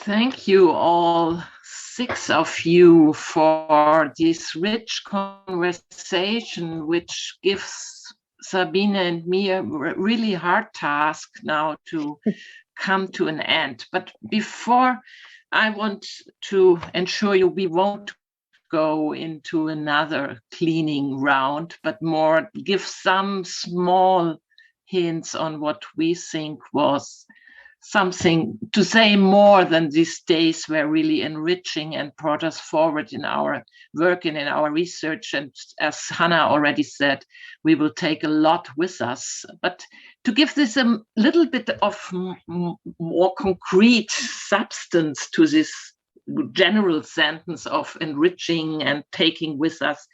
Thank you all, 6 of you, for this rich conversation, which gives Sabine and me a really hard task now to come to an end. But before, I want to ensure you we won't go into another cleaning round, but more give some small hints on what we think was something to say more than these days were really enriching and brought us forward in our work and in our research. And as Hannah already said, we will take a lot with us. But to give this a little bit of more concrete substance to this general sentence of enriching and taking with us,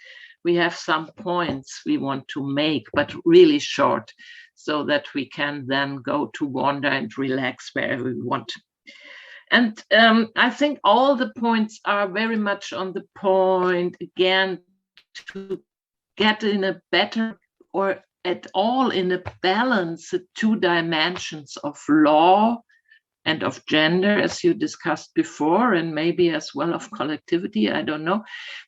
we have some points we want to make, but really short, so that we can then go to wander and relax wherever we want. And I think all the points are very much on the point, again, to get in a better or at all in a balance the 2 dimensions of law and of gender, as you discussed before, and maybe as well of collectivity, I don't know.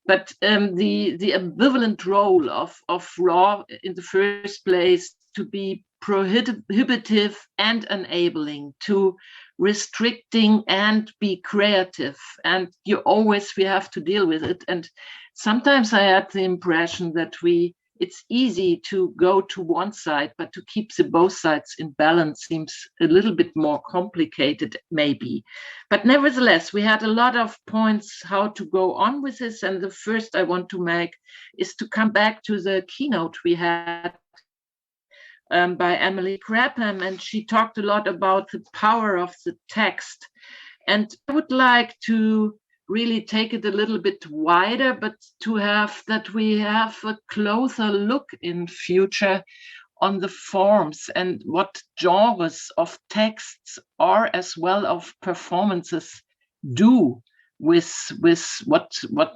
But the ambivalent role of law in the first place to be prohibitive and enabling, to restricting and be creative. And we have to deal with it. And sometimes I had the impression that it's easy to go to one side, but to keep the both sides in balance seems a little bit more complicated, maybe. But nevertheless, we had a lot of points how to go on with this. And the first I want to make is to come back to the keynote we had by Emily Crapham, and she talked a lot about the power of the text. And I would like to really take it a little bit wider, but we have a closer look in future on the forms and what genres of texts or as well of performances do with what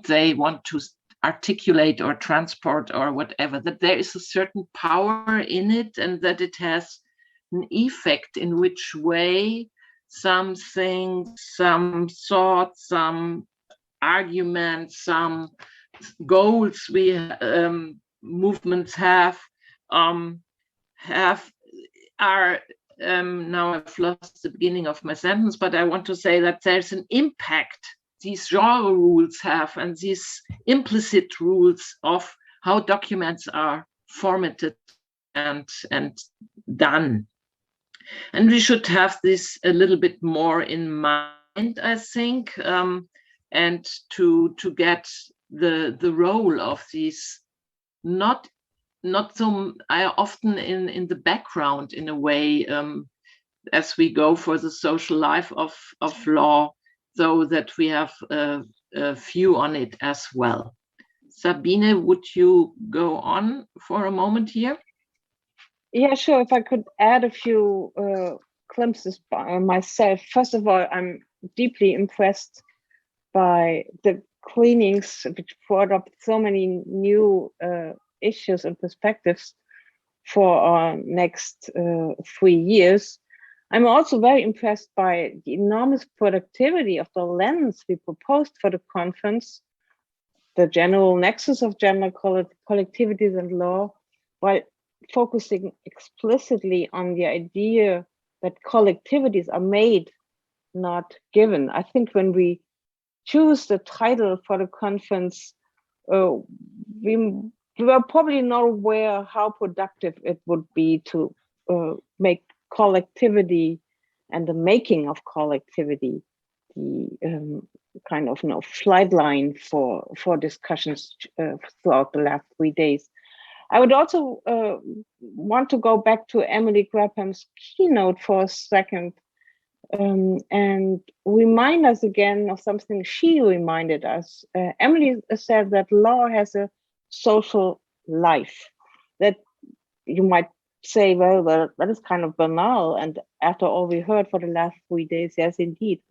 they want to articulate or transport or whatever, that there is a certain power in it and that it has an effect in which way something, some thoughts, some arguments, some goals movements have now I've lost the beginning of my sentence, but I want to say that there's an impact these genre rules have and these implicit rules of how documents are formatted and done. And we should have this a little bit more in mind, I think, and to get the role of these not so often in the background in a way, as we go for the social life of law, so that we have a view on it as well. Sabine, would you go on for a moment here? Yeah, sure. If I could add a few glimpses by myself. First of all, I'm deeply impressed by the cleanings, which brought up so many new issues and perspectives for our next 3 years. I'm also very impressed by the enormous productivity of the lens we proposed for the conference, the general nexus of gender, collectivities and law, while focusing explicitly on the idea that collectivities are made, not given. I think when we choose the title for the conference, we were probably not aware how productive it would be to make collectivity and the making of collectivity the kind of flight line for discussions throughout the last 3 days. I would also want to go back to Emily Grapham's keynote for a second and remind us again of something she reminded us. Emily said that law has a social life. That you might say, well, that is kind of banal. And after all we heard for the last 3 days, yes, indeed,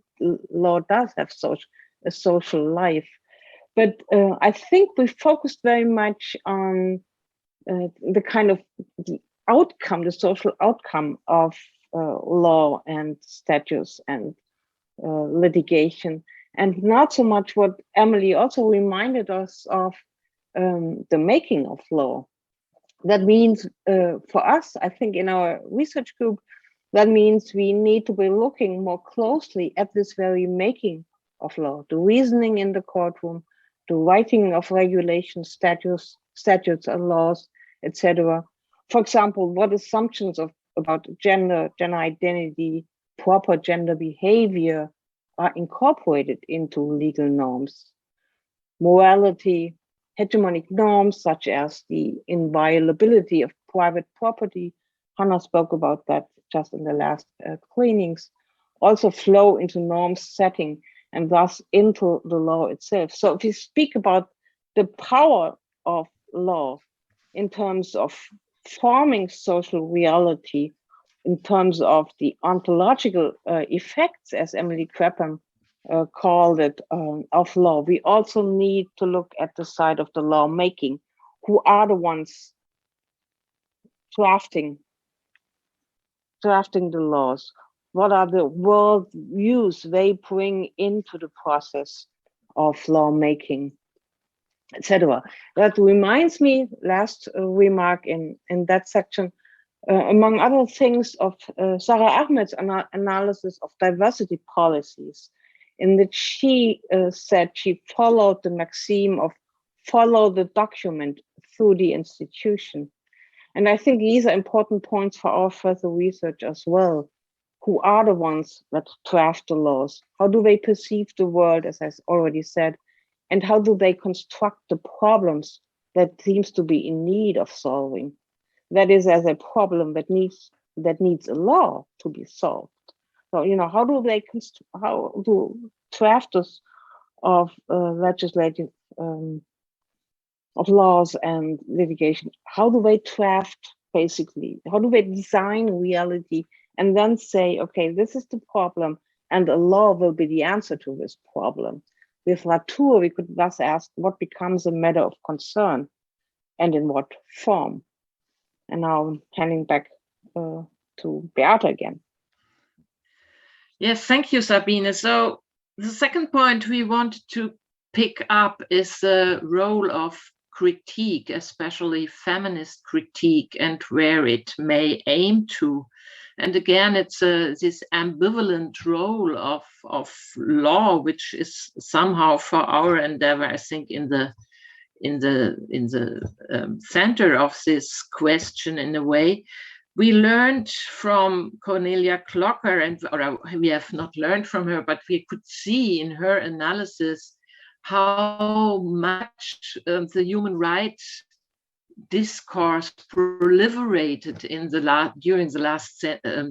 law does have a social life. But I think we focused very much on the kind of the outcome, the social outcome of law and statutes and litigation, and not so much what Emily also reminded us of, the making of law. That means for us, I think in our research group, that means we need to be looking more closely at this very making of law, the reasoning in the courtroom, the writing of regulations, statutes and laws, etc. For example, what assumptions about gender identity, proper gender behavior are incorporated into legal norms. Morality, hegemonic norms such as the inviolability of private property, Hannah spoke about that just in the last cleanings, also flow into norms setting and thus into the law itself. So if you speak about the power of law in terms of forming social reality, in terms of the ontological effects, as Emily Crepin called it, of law, we also need to look at the side of the lawmaking. Who are the ones drafting the laws? What are the world views they bring into the process of lawmaking, etc.? That reminds me, last remark in that section, among other things, of Sarah Ahmed's analysis of diversity policies, in which she said she followed the maxim of follow the document through the institution. And I think these are important points for our further research as well. Who are the ones that draft the laws? How do they perceive the world, as I already said? And how do they construct the problems that seems to be in need of solving? That is, as a problem that needs a law to be solved. So, how do drafters of legislative of laws and litigation, how do they draft, basically? How do they design reality and then say, okay, this is the problem, and a law will be the answer to this problem? With Latour, we could thus ask what becomes a matter of concern and in what form. And now I'm handing back to Beata again. Yes, thank you, Sabine. So the second point we want to pick up is the role of critique, especially feminist critique, and where it may aim to. And again, it's this ambivalent role of law, which is somehow for our endeavor, I think, in the center of this question in a way. We learned from Cornelia Clocker, or we have not learned from her, but we could see in her analysis how much the human rights discourse proliferated during the last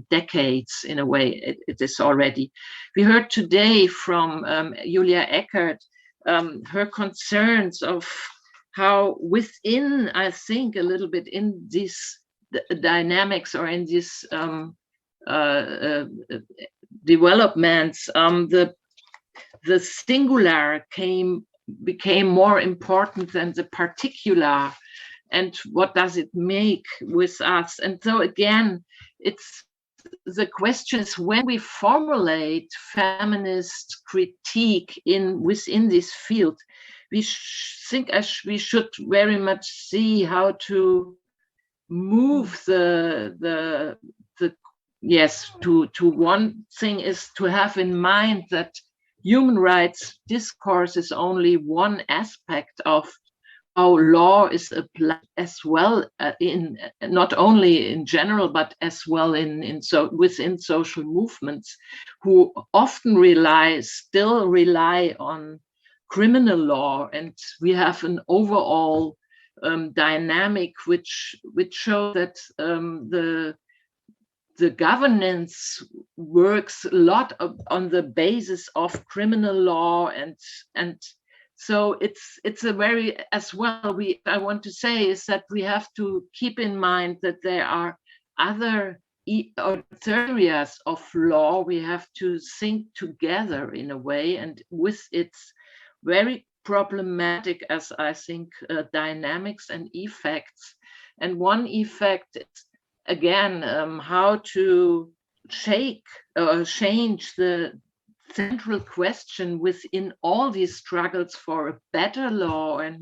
decades. In a way, it is already. We heard today from Julia Eckert her concerns of how within, I think, a little bit in this dynamics or in this developments, the singular became more important than the particular, and what does it make with us? And so again, the question is, when we formulate feminist critique within this field, we think we should very much see how to move yes, to one thing is to have in mind that human rights discourse is only one aspect of how law is applied, as well in not only in general, but as well within social movements, who often still rely on criminal law, and we have an overall dynamic which shows that the governance works a lot on the basis of criminal law, and so it's a very, as well, I want to say is that we have to keep in mind that there are other areas of law we have to think together in a way, and with its very problematic, as I think, dynamics and effects. And one effect is, again, how to change the central question within all these struggles for a better law and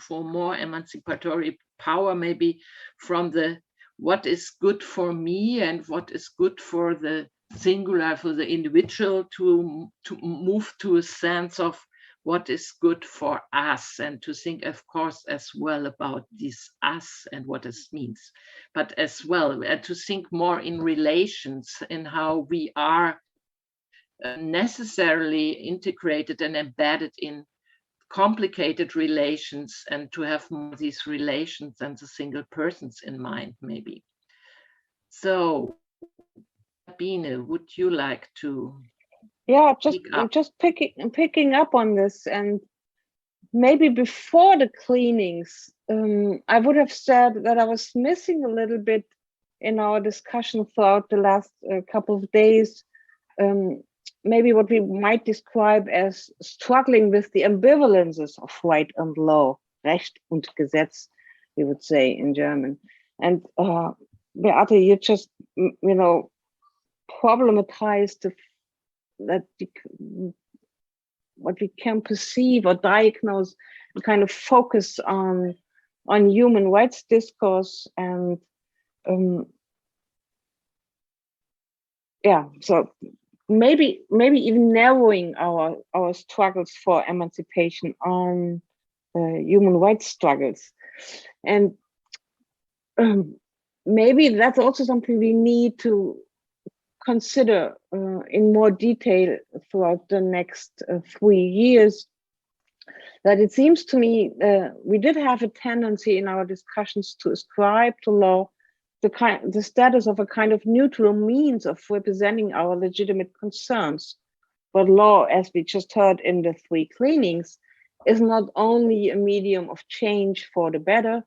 for more emancipatory power, maybe from the what is good for me and what is good for the singular, for the individual, to move to a sense of what is good for us, and to think, of course, as well about this us and what it means, but as well to think more in relations, in how we are necessarily integrated and embedded in complicated relations, and to have more these relations than the single persons in mind, maybe. So, Sabine, would you like to? Yeah, just picking up on this, and maybe before the cleanings, I would have said that I was missing a little bit in our discussion throughout the last couple of days. Maybe what we might describe as struggling with the ambivalences of right and law, Recht und Gesetz, we would say in German. And Beate, you just, problematized what we can perceive or diagnose, and kind of focus on human rights discourse, and so maybe even narrowing our struggles for emancipation on human rights struggles, and maybe that's also something we need to consider in more detail throughout the next 3 years. That it seems to me we did have a tendency in our discussions to ascribe to law the status of a kind of neutral means of representing our legitimate concerns. But law, as we just heard in the 3 cleanings, is not only a medium of change for the better,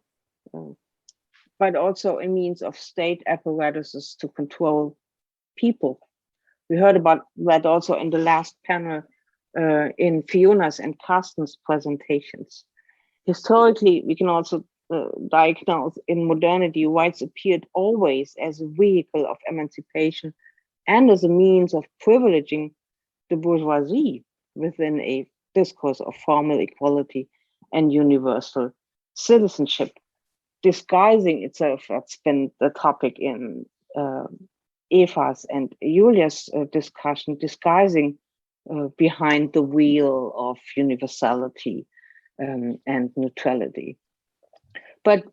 but also a means of state apparatuses to control people. We heard about that also in the last panel in Fiona's and Carsten's presentations. Historically, we can also diagnose in modernity, rights appeared always as a vehicle of emancipation and as a means of privileging the bourgeoisie within a discourse of formal equality and universal citizenship, disguising itself. That's been the topic in Eva's and Julia's discussion, disguising behind the wheel of universality and neutrality. But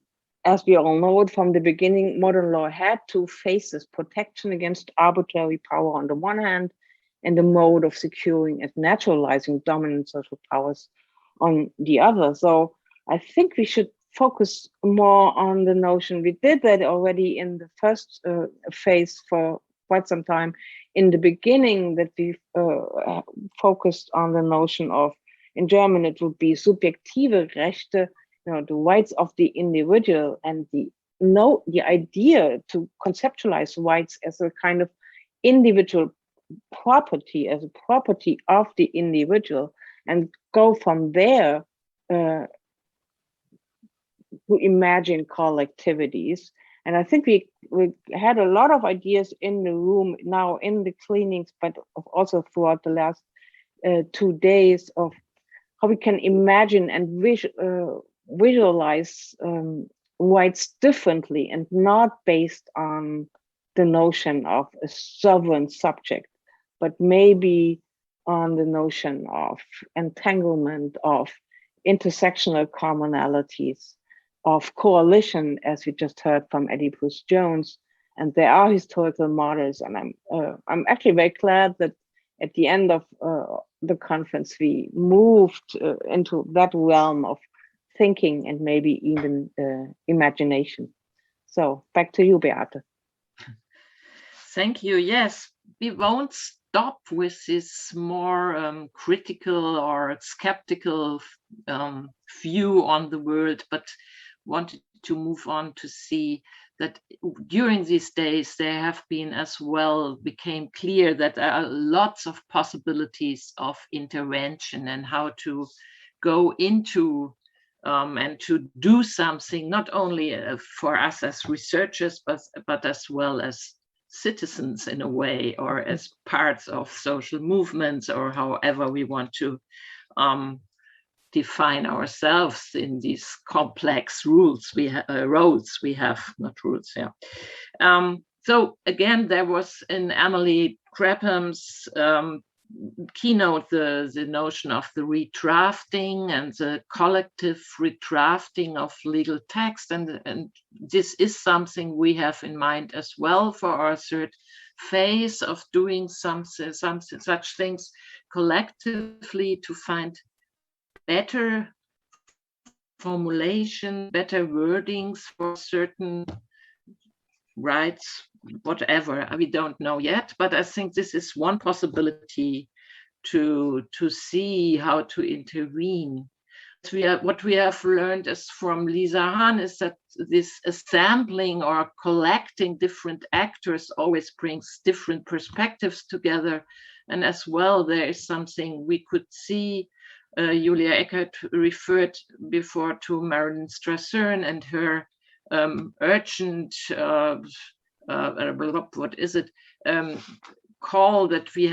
as we all know it from the beginning, modern law had two faces: protection against arbitrary power on the one hand, and the mode of securing and naturalizing dominant social powers on the other. So I think we should focus more on the notion. We did that already in the first phase for quite some time. In the beginning, that we focused on the notion of, in German, it would be subjektive Rechte, the rights of the individual, and the idea to conceptualize rights as a kind of individual property, as a property of the individual, and go from there to imagine collectivities. And I think we had a lot of ideas in the room now in the cleanings, but also throughout the last 2 days, of how we can imagine and visualize rights differently, and not based on the notion of a sovereign subject, but maybe on the notion of entanglement, of intersectional commonalities, of coalition, as we just heard from Eddie Bruce Jones. And there are historical models, and I'm actually very glad that at the end of the conference we moved into that realm of thinking and maybe even imagination. So back to you, Beate. Thank you. Yes, we won't stop with this more critical or skeptical view on the world, but wanted to move on to see that during these days there have been as well, became clear that there are lots of possibilities of intervention and how to go into and to do something, not only for us as researchers, but as well as citizens in a way, or as parts of social movements, or however we want to define ourselves in these complex roles we have, not rules, yeah. So again, there was in Emily Crapham's keynote the notion of the redrafting and the collective redrafting of legal text, and this is something we have in mind as well for our third phase of doing some such things collectively to find better formulation, better wordings for certain rights, whatever, we don't know yet, but I think this is one possibility to see how to intervene. What we have learned is from Lisa Hahn is that this assembling or collecting different actors always brings different perspectives together. And as well, there is something we could see. Julia Eckert referred before to Marilyn Strassern and her urgent, what is it, call that we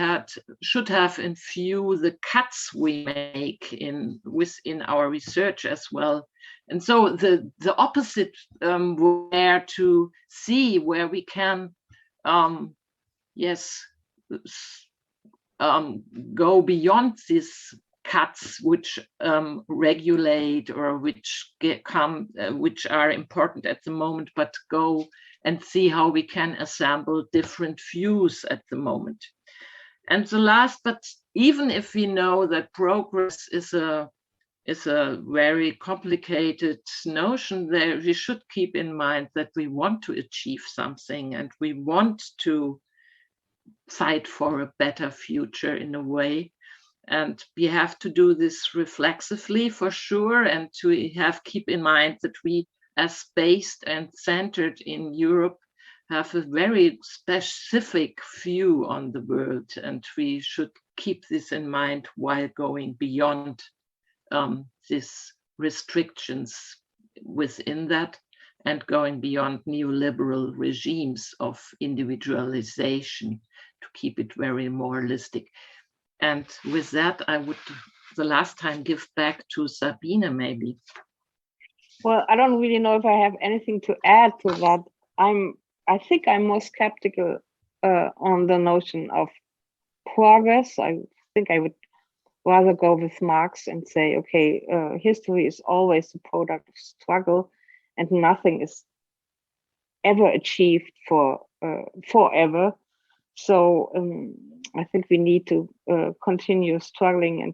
should have in view the cuts we make within our research as well. And so the opposite were to see where we can, go beyond these cuts which regulate or which which are important at the moment, but go and see how we can assemble different views at the moment. And the last, but even if we know that progress is a very complicated notion, there we should keep in mind that we want to achieve something and we want to fight for a better future in a way. And we have to do this reflexively for sure, and to keep in mind that we, as based and centered in Europe, have a very specific view on the world, and we should keep this in mind while going beyond these restrictions within that and going beyond neoliberal regimes of individualization, to keep it very moralistic. And with that, I would the last time give back to Sabine, maybe. Well, I don't really know if I have anything to add to that. I think I'm more skeptical on the notion of progress. I think I would rather go with Marx and say, okay, history is always a product of struggle, and nothing is ever achieved for forever. So I think we need to continue struggling and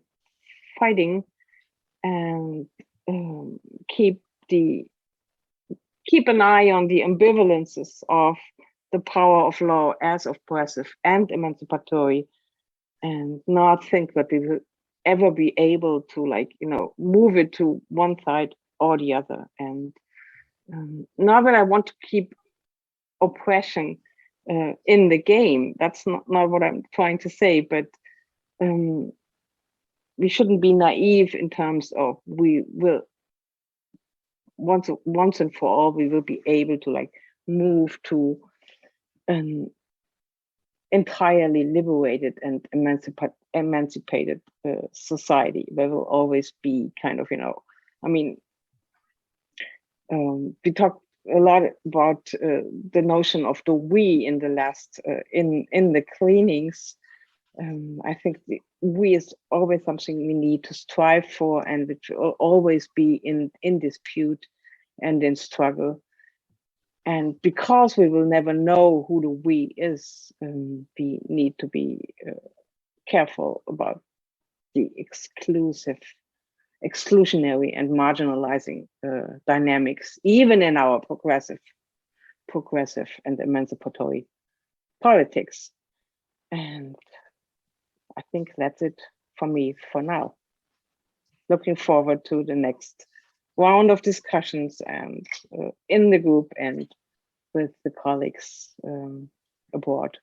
fighting, and keep an eye on the ambivalences of the power of law as oppressive and emancipatory, and not think that we will ever be able to move it to one side or the other. And not that I want to keep oppression in the game. That's not what I'm trying to say, but we shouldn't be naive in terms of we will once and for all we will be able to move to an entirely liberated and emancipated society. There will always be kind of, we talked a lot about the notion of the we in the last in the cleanings. I think the we is always something we need to strive for, and which will always be in dispute and in struggle. And because we will never know who the we is, we need to be careful about the exclusionary and marginalizing dynamics, even in our progressive and emancipatory politics. And I think that's it for me for now. Looking forward to the next round of discussions, and in the group and with the colleagues abroad.